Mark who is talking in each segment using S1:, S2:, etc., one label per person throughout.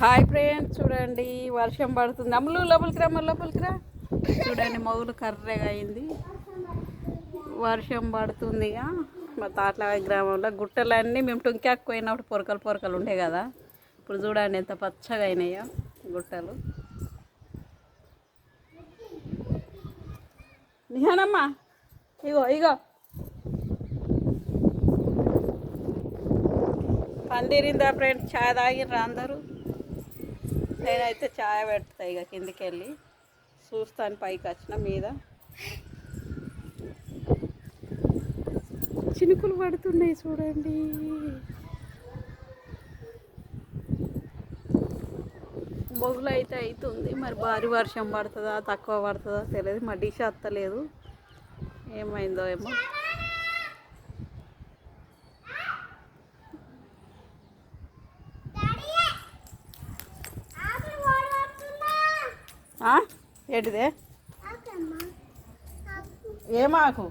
S1: Hi friends, చూడండి వర్షం పడుతుంది. అమ్ములు లోపలికి రా, అమ్మ లోపలికి రా. చూడండి మొగులు కర్రెగా అయింది. వర్షం పడుతుంది. ఇక మా తాట్ల గ్రామంలో గుట్టలన్నీ మేము టుంక్యాకు పోయినప్పుడు పొరకలు పొరకలు ఉండే కదా. ఇప్పుడు చూడండి ఎంత పచ్చగా అయినాయో గుట్టలు. నిహానమ్మా ఇగో ఇగో పందిరిందా ఫ్రెండ్స్? ఛాయ్ తాగిర్రా అందరూ? నేనైతే ఛాయ్ పెడతా. ఇక కిందికి వెళ్ళి చూస్తాను. పైకి వచ్చిన మీద చినుకులు పడుతున్నాయి చూడండి. మొగులు అయితే అవుతుంది. మరి భారీ వర్షం పడుతుందా తక్కువ పడుతుందా తెలియదు. మా డిష్ అత్తలేదు, ఏమైందో ఏమో. ఏంటిదే? ఏమాకు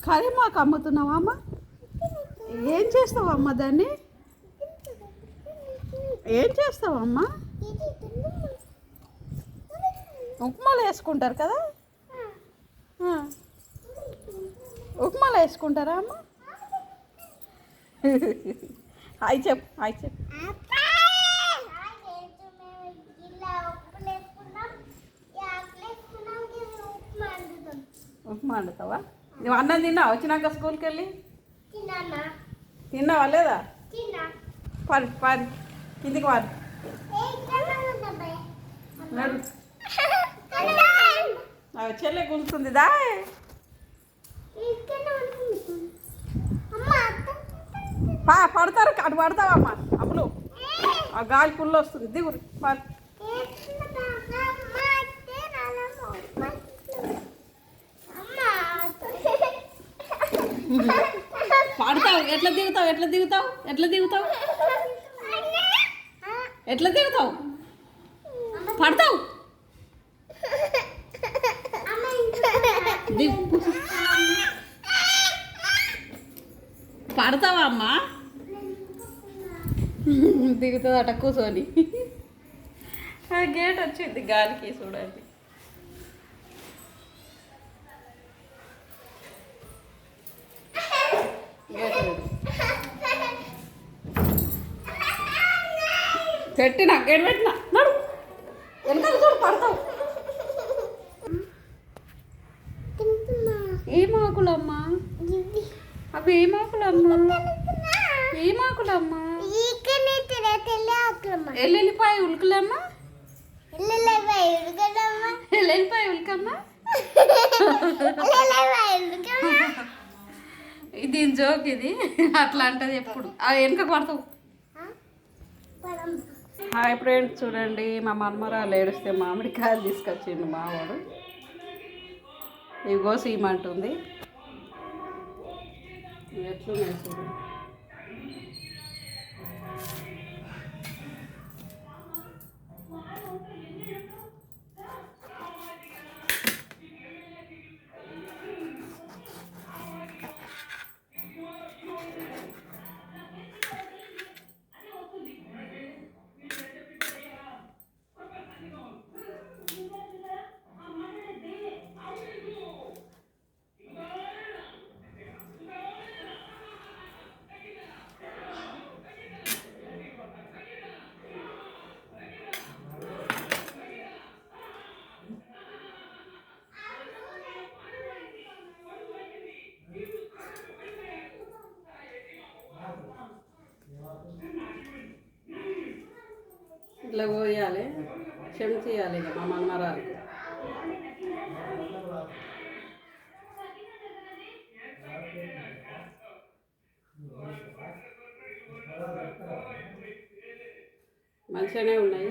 S1: కరిమాకు అమ్ముతున్నావా అమ్మ? ఏం చేస్తావమ్మ దాన్ని? ఏం చేస్తావమ్మా? ఉప్మాలు వేసుకుంటారు కదా? ఉప్మాలు వేసుకుంటారా అమ్మ? హాయ్ చెప్పు, హాయ్ చెప్పు. ఉప్మా వండుతావా? నువ్వు అన్నం తిన్నావా వచ్చినాక స్కూల్కి వెళ్ళి? తిన్నావా లేదా? పది పది కిందికి వాడు చెల్లె కూర్చుంది దా. పడతారు అటు పడతావమ్మా. అప్పుడు ఆ గాలి పుల్లు వస్తుంది. దిగురు పడతావు. ఎట్లా దిగుతావు? ఎట్లా దిగుతావు? ఎట్లా దిగుతావు? ఎట్లా దిగుతావు? పడతావు. పడతావా అమ్మా? దిగుతుంది అట కూర్చొని. గేట్ వచ్చింది గాలికి చూడండి. పెట్టినా గేట్ పెట్టినా నడు వెనకాల చూడు పడతావు. ఏమాకులమ్మా అవి? ఏమాకులమ్మా? ఏమాకులమ్మా? ఎల్లెల్లిపాయ ఉలుకులమ్మా? ఎల్లెల్లిపాయ ఉలకమ్మా? దీని జోక్ ఇది. అట్లా అంటది ఎప్పుడు. అవి వెనక పడతావు. హాయ్ ఫ్రెండ్స్, చూడండి మా మన్మరాలు ఏడుస్తే మామిడికాయలు తీసుకొచ్చిండు మావాడు. ఇవి కోసి ఇమ్మంటుంది. ఎట్లున్నాయి చూడు. ఇట్లా పోయాలి, చెమ్ చేయాలి. ఇక మా మన్మరాలు మంచిగానే ఉన్నాయి.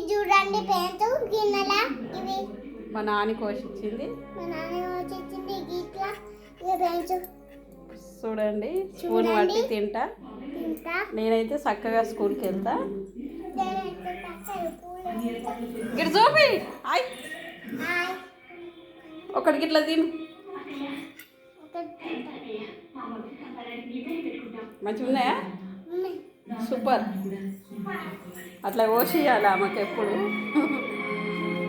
S2: చూడండి పేరు గిన్నెల ఇవి
S1: మా నాన్న కోసిచ్చింది.
S2: మా నాన్న వచ్చింది గీట్లా ఇవి పేరు
S1: చూడండి స్పూన్ పట్టి తింటా. నేనైతే చక్కగా స్కూల్కి వెళ్తా. ఇటు చూపి హాయ్ ఒకటికి ఇట్లా తిను. మంచిగా ఉన్నాయా? సూపర్. అట్లా కోసియాలి ఆమెకు ఎప్పుడు.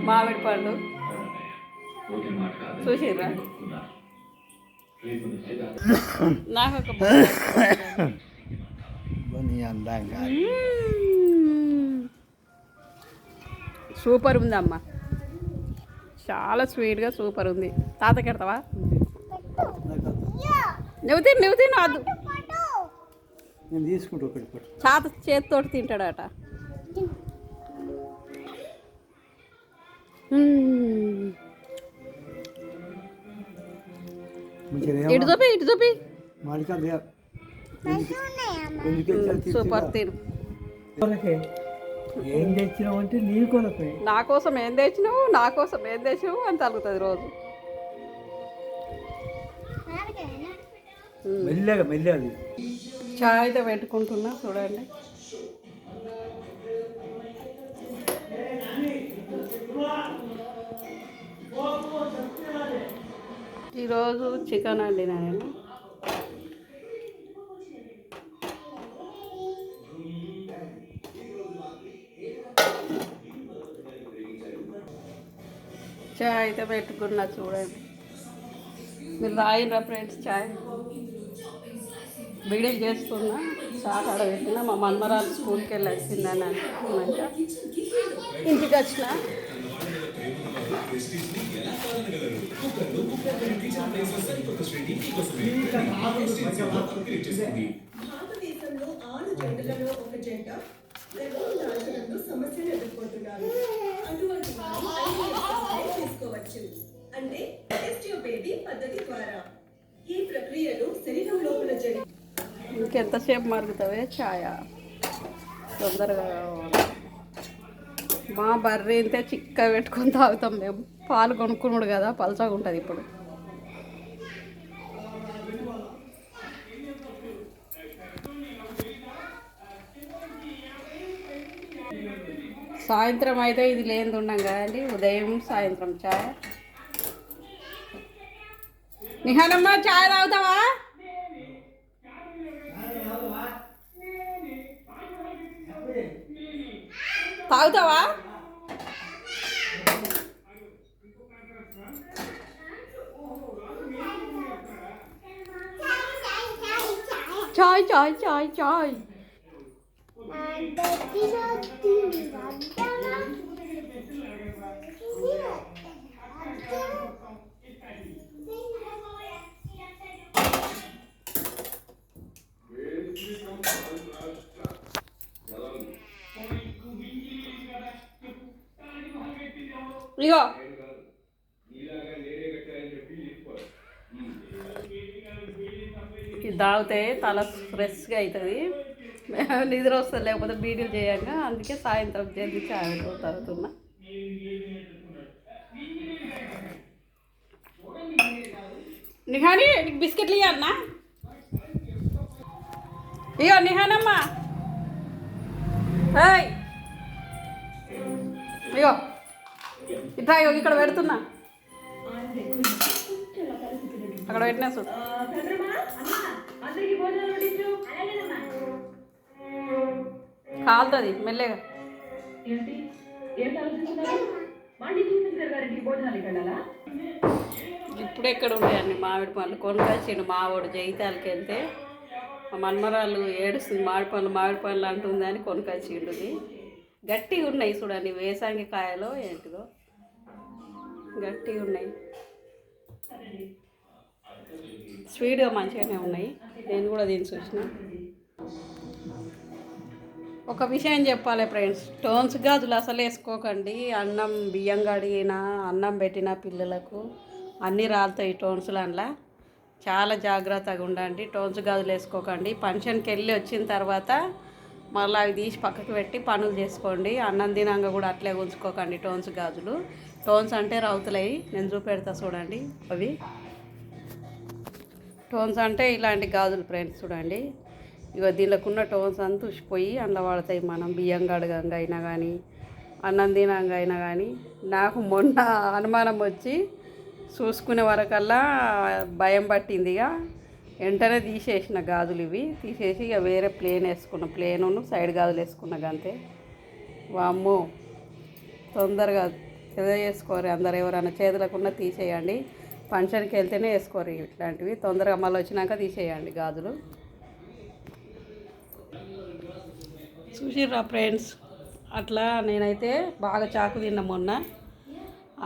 S1: మామిడి పండు చూసిర్రా? నాకు ఒక సూపర్ ఉందమ్మా, చాలా స్వీట్గా సూపర్ ఉంది. తాతకి ఎడతావా? నువ్వు తిను అది
S3: నేను తీసుకుంటా ఒకటి.
S1: తాత చేతితోటి తింటాడట. ఇటు చూపి సూపర్. తిను.
S3: ఏం తెచ్చినావు అంటే నీ కొనకే.
S1: నా కోసం ఏం తెచ్చినావు అని తగ్గుతుంది రోజు.
S3: మెల్లగా
S1: చాయ్ అయితే పెట్టుకుంటున్నా చూడండి. ఈరోజు చికెన్ వండినా నేను. చాయ్ అయితే పెట్టుకున్నా చూడండి. మీరు తాగినరా ఫ్రెండ్స్ చాయ్? వీడియో చేస్తున్నా. చాట్ ఆడబెట్టిన మా మన్మరాలు స్కూల్కి వెళ్ళి వచ్చిందని అనుకున్నాక ఇంటికి వచ్చిన.
S4: భారతదేశంలో 6 జంటలలో ఒక జంట సమస్యలు ఎదుర్కొంటున్నారు. అటువంటి తీసుకోవచ్చు అంటే టెస్ట్ యువర్ బేబీ పద్ధతి ద్వారా. ఈ ప్రక్రియను శరీరం లోపల జరిగి
S1: ఇంకెంతసేపు మరుగుతావే ఛాయ? తొందరగా మా బర్రె ఇంతే చిక్క పెట్టుకొని తాగుతాం మేము. పాలు కొనుక్కున్నాడు కదా, పలసగా ఉంటుంది ఇప్పుడు. సాయంత్రం అయితే ఇది లేనిది ఉన్నాం కదండి, ఉదయం సాయంత్రం ఛాయ్. నిహానమ్మ ఛాయ్ తాగుతావా? తాగుతావా? చాయ్ చాయ్ చాయ్ చాయ్. ఇగో ఇది తాగితే తల ఫ్రెష్గా అవుతుంది, నిద్ర వస్తుంది లేకపోతే బీడీలు చేయంగా. అందుకే సాయంత్రం జల్దీ చాయ్ తాగుతున్నా. నిహాని నీకు బిస్కెట్లు ఇవ్వన్నా? ఇగో నిహానమ్మా, ఏయ్ ఇగో ఇట్లా ఇగో ఇక్కడ పెడుతున్నా, అక్కడ పెట్టినా చూడు. కాలుతుంది మెల్లగా. ఇప్పుడు ఎక్కడ ఉంటాయండి మామిడి పండ్లు? కొనుకొచ్చిండు మావాడు జైతాలకి వెళ్తే, మా మన్మరాలు ఏడుస్తుంది మామిడి పండ్లు అంటుంది అని కొనుకొచ్చిండు. గట్టిగా ఉన్నాయి చూడండి, వేసంగి కాయలో ఏంటిదో గట్టిగా ఉన్నాయి, స్వీట్గా మంచిగానే ఉన్నాయి. నేను కూడా దీన్ని చూసిన. ఒక విషయం చెప్పాలి ఫ్రెండ్స్, టోన్స్ గాజులు అసలు వేసుకోకండి. అన్నం బియ్యం కడిగిన అన్నం పెట్టిన పిల్లలకు అన్నీ రాలుతాయి టోన్సులు. అందులో చాలా జాగ్రత్తగా ఉండండి. టోన్స్ గాజులు వేసుకోకండి. ఫంక్షన్కి వెళ్ళి వచ్చిన తర్వాత మళ్ళీ అవి తీసి పక్కకు పెట్టి పనులు చేసుకోండి. అన్నం తినంగా కూడా అట్లే ఉంచుకోకండి టోన్స్ గాజులు. టోన్స్ అంటే రౌతులవి, నేను చూపెడతా చూడండి. అవి టోన్స్ అంటే ఇలాంటి గాజులు ఫ్రెండ్స్ చూడండి. ఇక దీనిలోకున్న టోన్స్ అంతా ఉసిపోయి అందులో పడతాయి. మనం బియ్యం కడగంగా అయినా కానీ అన్నం తినంగా అయినా కానీ. నాకు మొన్న అనుమానం వచ్చి చూసుకునే వరకల్లా భయం పట్టింది. ఇక వెంటనే తీసేసిన గాజులు ఇవి. తీసేసి ఇక వేరే ప్లేన్ వేసుకున్న, ప్లేను సైడ్ గాజులు వేసుకున్నాక అంతే. వామ్మో, తొందరగా చేసుకోరు అందరు. ఎవరైనా చేతులకున్నా తీసేయండి. ఫంక్షన్కి వెళ్తేనే వేసుకోరు ఇట్లాంటివి. తొందరగా మళ్ళీ వచ్చినాక తీసేయండి గాజులు. చూసిర్రా ఫ్రెండ్స్, అట్లా నేనైతే బాగా చాకు తిన్నా మొన్న.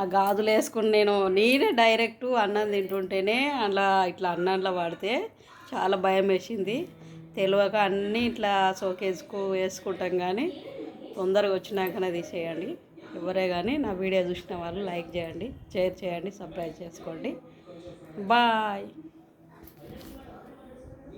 S1: ఆ గాజులు వేసుకుని నేనే డైరెక్ట్ అన్నం తింటుంటేనే అలా ఇట్లా అన్నంలో పడితే చాలా భయం వేసింది. తెలియక అన్నీ ఇట్లా వేసుకుంటాం, కానీ తొందరగా వచ్చినాకనే తీసేయండి. ఎవరే కానీ నా వీడియో చూసిన వాళ్ళు లైక్ చేయండి, షేర్ చేయండి, సబ్స్క్రైబ్ చేసుకోండి. బాయ్.